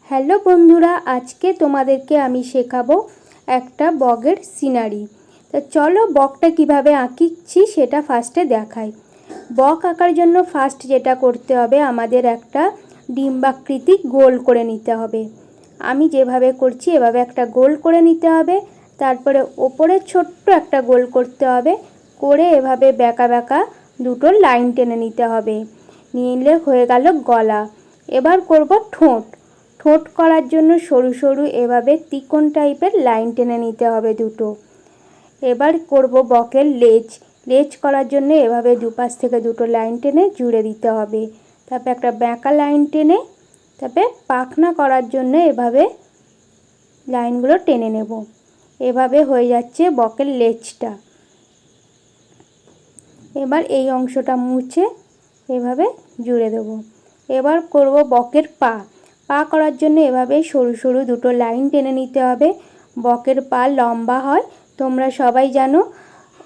Hello বন্ধুরা, আজকে তোমাদেরকে আমি শেখাবো একটা বগের সিনারি। তো চলো বকটা কিভাবে আঁকিছি সেটা ফার্স্টে দেখাই। বক আঁকার জন্য ফার্স্ট যেটা করতে হবে, আমাদের একটা ডিম্বাকৃতি গোল করে নিতে হবে। আমি যেভাবে করছি এভাবে একটা গোল করে নিতে হবে। তারপরে ওপরে ছোট্ট একটা গোল করতে হবে, করে এভাবে বেঁকা বেঁকা দুটো লাইন টেনে নিতে হবে। নিলে হয়ে গেল গলা। এবার করব ঠোঁট। ঠোঁট করার জন্য সরু সরু এভাবে ত্রিকোণ টাইপের লাইন টেনে নিতে হবে দুটো। এবার করব বকের লেজ। লেজ করার জন্য এভাবে দুপাশ থেকে দুটো লাইন টেনে জুড়ে দিতে হবে। তারপর একটা বাঁকা লাইন টেনে তারপরে পাখনা করার জন্য এভাবে লাইনগুলো টেনে নেব। এভাবে হয়ে যাচ্ছে বকের লেজটা। এবার এই অংশটা মুছে এভাবে জুড়ে দেব। এবার করব বকের পা। পা করার জন্য এভাবে সরু সরু দুটো লাইন টেনে নিতে হবে। বকের পা লম্বা হয়, তোমরা সবাই জানো।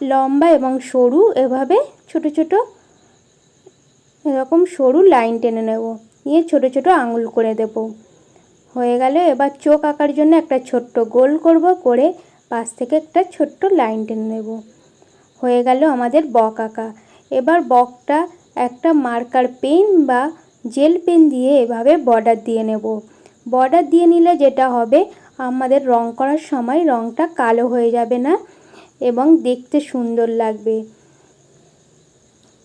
লম্বা এবং সরু এভাবে ছোট ছোট এরকম সরু লাইন টেনে নেব, নিয়ে ছোট ছোট আঙুল করে দেব। হয়ে গেল। এবার চোখ আঁকার জন্য একটা ছোট্ট গোল করব, করে পাশ থেকে একটা ছোট্ট লাইন টেনে নেব। হয়ে গেল আমাদের বক আঁকা। এবার বকটা একটা মার্কার পেন বা জেল পেন দিয়ে এভাবে বর্ডার দিয়ে নেব। বর্ডার দিয়ে নিলে যেটা হবে, আমাদের রং করার সময় রংটা কালো হয়ে যাবে না এবং দেখতে সুন্দর লাগবে।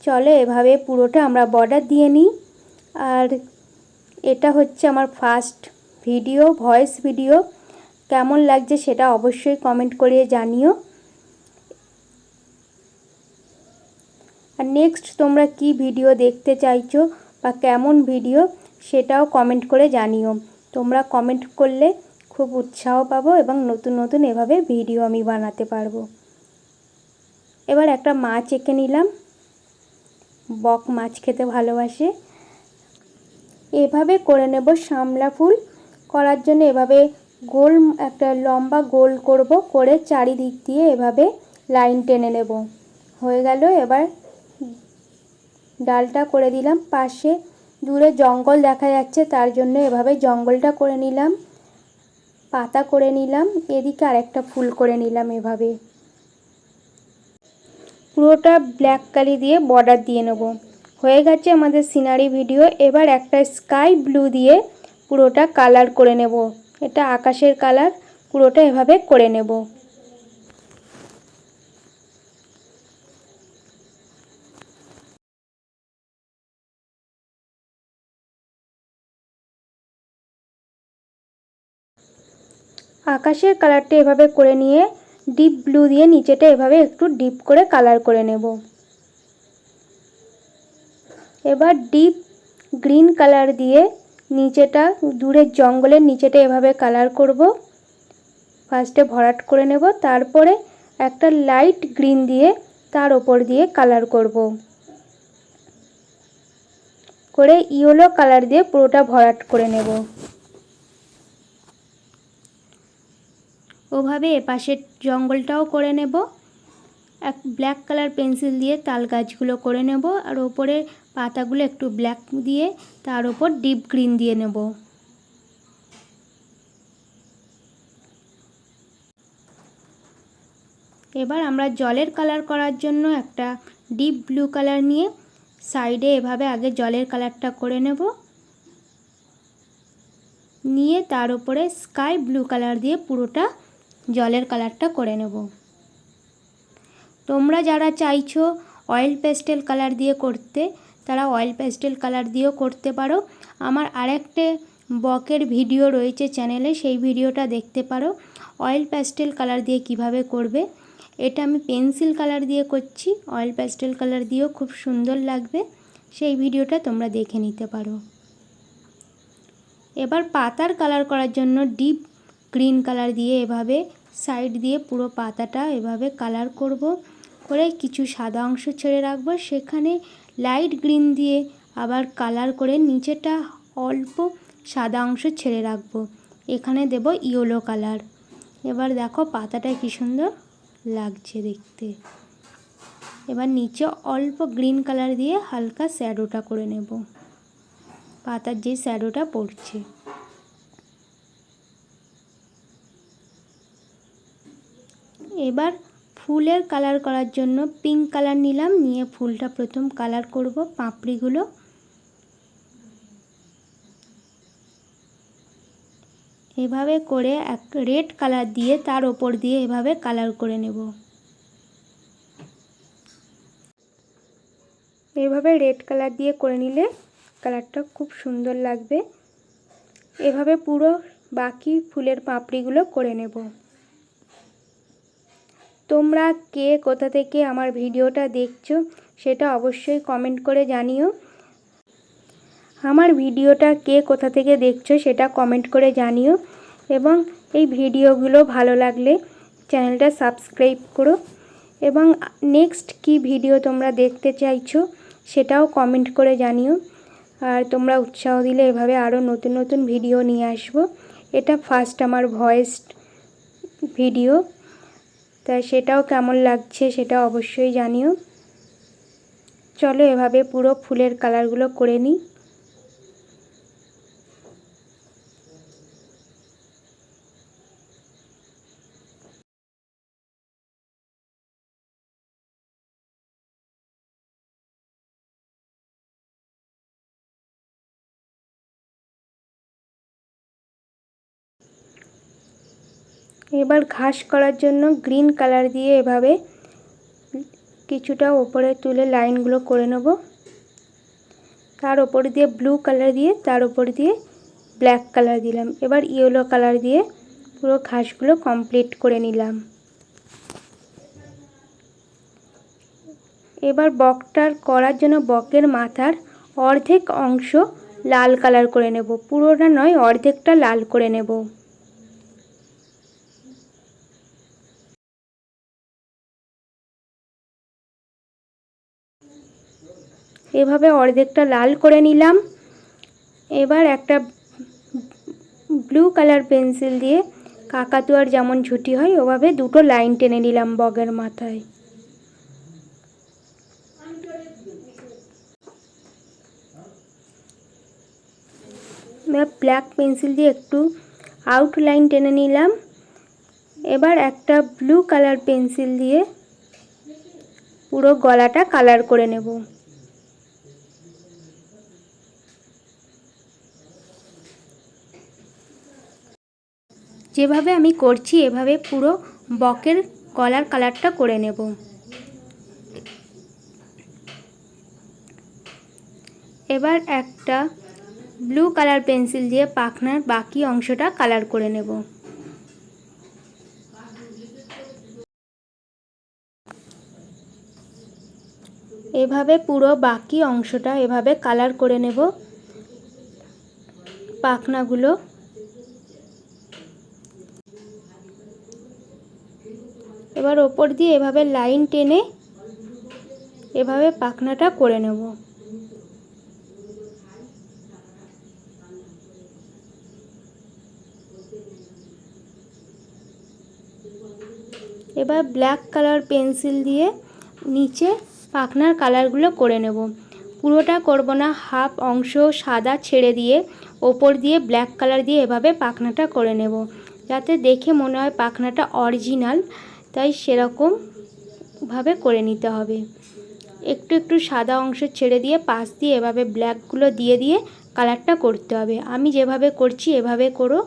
চলো এভাবে পুরোটা আমরা বর্ডার দিয়ে নিই। আর এটা হচ্ছে আমার ফার্স্ট ভিডিও, ভয়েস ভিডিও। কেমন লাগছে সেটা অবশ্যই কমেন্ট করে জানিও। আর নেক্সট তোমরা কি ভিডিও দেখতে চাইছো বা কেমন ভিডিও সেটাও কমেন্ট করে জানিও। তোমরা কমেন্ট করলে খুব উৎসাহ পাবো এবং নতুন নতুন এভাবে ভিডিও আমি বানাতে পারবো। এবার একটা মাছ এঁকে নিলাম। বক মাছ খেতে ভালোবাসে। এভাবে করে নেব শামলা ফুল। করার জন্য এভাবে গোল একটা লম্বা গোল করব, করে চারিদিক দিয়ে এভাবে লাইন টেনে নেব। হয়ে গেল। এবার ডালটা করে দিলাম। পাশে দূরে জঙ্গল দেখা যাচ্ছে, তার জন্য এভাবে জঙ্গলটা করে নিলাম। পাতা করে নিলাম। এদিকে আরেকটা ফুল করে নিলাম। এভাবে পুরোটা ব্ল্যাক কালি দিয়ে বর্ডার দিয়ে নেব। হয়ে গেছে আমাদের সিনারি ভিডিও। এবার একটা স্কাই ব্লু দিয়ে পুরোটা কালার করে নেব। এটা আকাশের কালার, পুরোটা এভাবে করে নেব। আকাশের কালারটা এভাবে করে নিয়ে ডিপ ব্লু দিয়ে নিচেটা এভাবে একটু ডিপ করে কালার করে নেব। এবার ডিপ গ্রিন কালার দিয়ে নিচেটা দূরের জঙ্গলের নিচেটা এভাবে কালার করব। ফার্স্টে ভরাট করে নেব, তারপরে একটা লাইট গ্রিন দিয়ে তার ওপর দিয়ে কালার করব, করে ইয়েলো কালার দিয়ে পুরোটা ভরাট করে নেব। ওভাবে এপাশের জঙ্গলটাও করে নেব। এক ব্ল্যাক কালার পেন্সিল দিয়ে তাল গাছগুলো করে নেব, আর ওপরে পাতাগুলো একটু ব্ল্যাক দিয়ে তার ওপর ডিপ গ্রিন দিয়ে নেব। এবার আমরা জলের কালার করার জন্য একটা ডিপ ব্লু কালার নিয়ে সাইডে এভাবে আগে জলের কালারটা করে নেব, নিয়ে তার উপরে স্কাই ব্লু কালার দিয়ে পুরোটা জলের কালারটা করে নেব। তোমরা যারা চাইছো অয়েল পেস্টেল কালার দিয়ে করতে, তারা অয়েল পেস্টেল কালার দিয়েও করতে পারো। আমার আরেকটা বকের ভিডিও রয়েছে চ্যানেলে, সেই ভিডিওটা দেখতে পারো অয়েল পেস্টেল কালার দিয়ে কিভাবে করবে। এটা আমি পেন্সিল কালার দিয়ে করছি, অয়েল পেস্টেল কালার দিয়েও খুব সুন্দর লাগবে, সেই ভিডিওটা তোমরা দেখে নিতে পারো। এবার পাতার কালার করার জন্য ডিপ গ্রিন কালার দিয়ে এভাবে সাইড দিয়ে পুরো পাতাটা এভাবে কালার করব, করে কিছু সাদা অংশ ছেড়ে রাখবো, সেখানে লাইট গ্রিন দিয়ে আবার কালার করে নিচেটা অল্প সাদা অংশ ছেড়ে রাখবো। এখানে দেব ইয়েলো কালার। এবার দেখো পাতাটা কি সুন্দর লাগছে দেখতে। এবার নিচে অল্প গ্রিন কালার দিয়ে হালকা শ্যাডোটা করে নেব, পাতার যে শ্যাডোটা পড়ছে। এবার ফুলের কালার করার জন্য পিঙ্ক কালার নিলাম, নিয়ে ফুলটা প্রথম কালার করব পাপড়িগুলো। এভাবে করে এক রেড কালার দিয়ে তার ওপর দিয়ে এভাবে কালার করে নেব। এভাবে রেড কালার দিয়ে করে নিলে কালারটা খুব সুন্দর লাগবে। এভাবে পুরো বাকি ফুলের পাপড়িগুলো করে নেব। তোমরা কে কোথা থেকে আমার ভিডিওটা দেখছো সেটা অবশ্যই কমেন্ট করে জানিও। আমার ভিডিওটা কে কোথা থেকে দেখছো সেটা কমেন্ট করে জানিও, এবং এই ভিডিওগুলো ভালো লাগলে চ্যানেলটা সাবস্ক্রাইব করো, এবং নেক্সট কি ভিডিও তোমরা দেখতে চাইছো সেটাও কমেন্ট করে জানিও। আর তোমরা উৎসাহ দিলে এভাবে আরও নতুন নতুন ভিডিও নিয়ে আসবো। এটা ফার্স্ট আমার ভয়েস ভিডিও, তাই সেটাও কেমন লাগছে সেটা অবশ্যই জানিও। চলো এভাবে পুরো ফুলের কালারগুলো করে নিই। এবার ঘাস করার জন্য গ্রিন কালার দিয়ে এভাবে কিছুটা ওপরে তুলে লাইনগুলো করে নেব। তার ওপর দিয়ে ব্লু কালার দিয়ে তার ওপর দিয়ে ব্ল্যাক কালার দিলাম। এবার ইয়েলো কালার দিয়ে পুরো ঘাসগুলো কমপ্লিট করে নিলাম। এবার বকটার করার জন্য বকের মাথার অর্ধেক অংশ লাল কালার করে নেব, পুরোটা নয়, অর্ধেকটা লাল করে নেব। এভাবে অর্ধেকটা লাল করে নিলাম। এবার একটা ব্লু কালার পেন্সিল দিয়ে কাকাতুয়ার যেমন ঝুঁটি হয় ওভাবে দুটো লাইন টেনে নিলাম বকের মাথায়। ব্ল্যাক পেন্সিল দিয়ে একটু আউটলাইন টেনে নিলাম। এবার একটা ব্লু কালার পেন্সিল দিয়ে পুরো গলাটা কালার করে নেব। যেভাবে আমি করছি এভাবে পুরো বকের গলার কালারটা করে নেব। এবার একটা ব্লু কালার পেন্সিল দিয়ে পাখনার বাকি অংশটা কালার করে নেব। এভাবে পুরো বাকি অংশটা এভাবে কালার করে নেব পাখনাগুলো। এবার ওপর দিয়ে এভাবে লাইন টেনে এভাবে পাখনাটা করে নেব। এবার ব্ল্যাক কালার পেন্সিল দিয়ে নিচে পাখনার কালারগুলো করে নেব। পুরোটা করব না, হাফ অংশ সাদা ছেড়ে দিয়ে ওপর দিয়ে ব্ল্যাক কালার দিয়ে এভাবে পাখনাটা করে নেব, যাতে দেখে মনে হয় পাখনাটা অরিজিনাল, তাই সেরকমভাবে করে নিতে হবে। একটু একটু সাদা অংশ ছেড়ে দিয়ে পাশ দিয়ে এভাবে ব্ল্যাকগুলো দিয়ে দিয়ে কালারটা করতে হবে। আমি যেভাবে করছি এভাবে করো।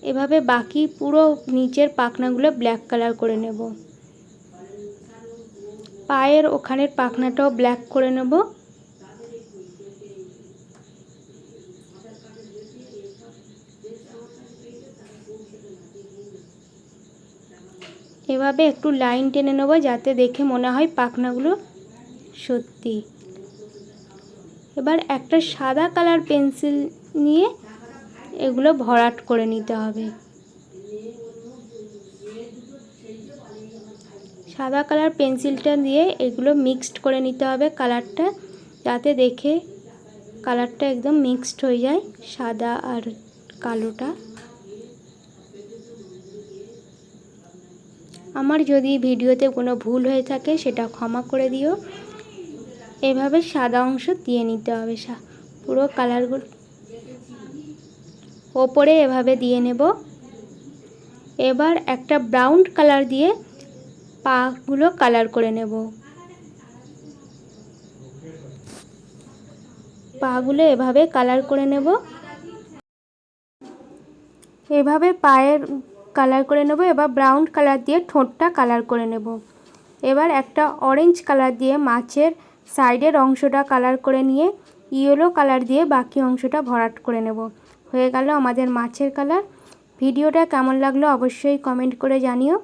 এভাবে বাকি পুরো নিচের পাখনাগুলো ব্ল্যাক কালার করে নেব। পায়ের ওখানের পাখনাটাও ব্ল্যাক করে নেব। এভাবে একটু লাইন টেনে নেব যাতে দেখে মনে হয় পাখনাগুলো সত্যি। এবার একটা সাদা কালার পেন্সিল নিয়ে এগুলো ভরাট করে নিতে হবে। সাদা কালার পেন্সিলটা দিয়ে এগুলো মিক্সড করে নিতে হবে কালারটা, যাতে দেখে কালারটা একদম মিক্সড হয়ে যায় সাদা আর কালোটা। আমার যদি ভিডিওতে কোনো ভুল হয়ে থাকে সেটা ক্ষমা করে দিও। এভাবে সাদা অংশ দিয়ে নিতে হবে পুরো কালারগুলো ওপরে এভাবে দিয়ে নেব। এবার একটা ব্রাউন কালার দিয়ে পাগুলো কালার করে নেব। পাগুলো এভাবে কালার করে নেব। এভাবে পায়ের কালার করে নেব। এবার ব্রাউন কালার দিয়ে ঠোঁটটা কালার করে নেব। এবার একটা অরেঞ্জ কালার দিয়ে মাছের সাইডের অংশটা কালার করে নিয়ে ইয়েলো কালার দিয়ে বাকি অংশটা ভরাট করে নেব। হয়ে গেল আমাদের মাছের কালার। ভিডিওটা কেমন লাগলো অবশ্যই কমেন্ট করে জানিও।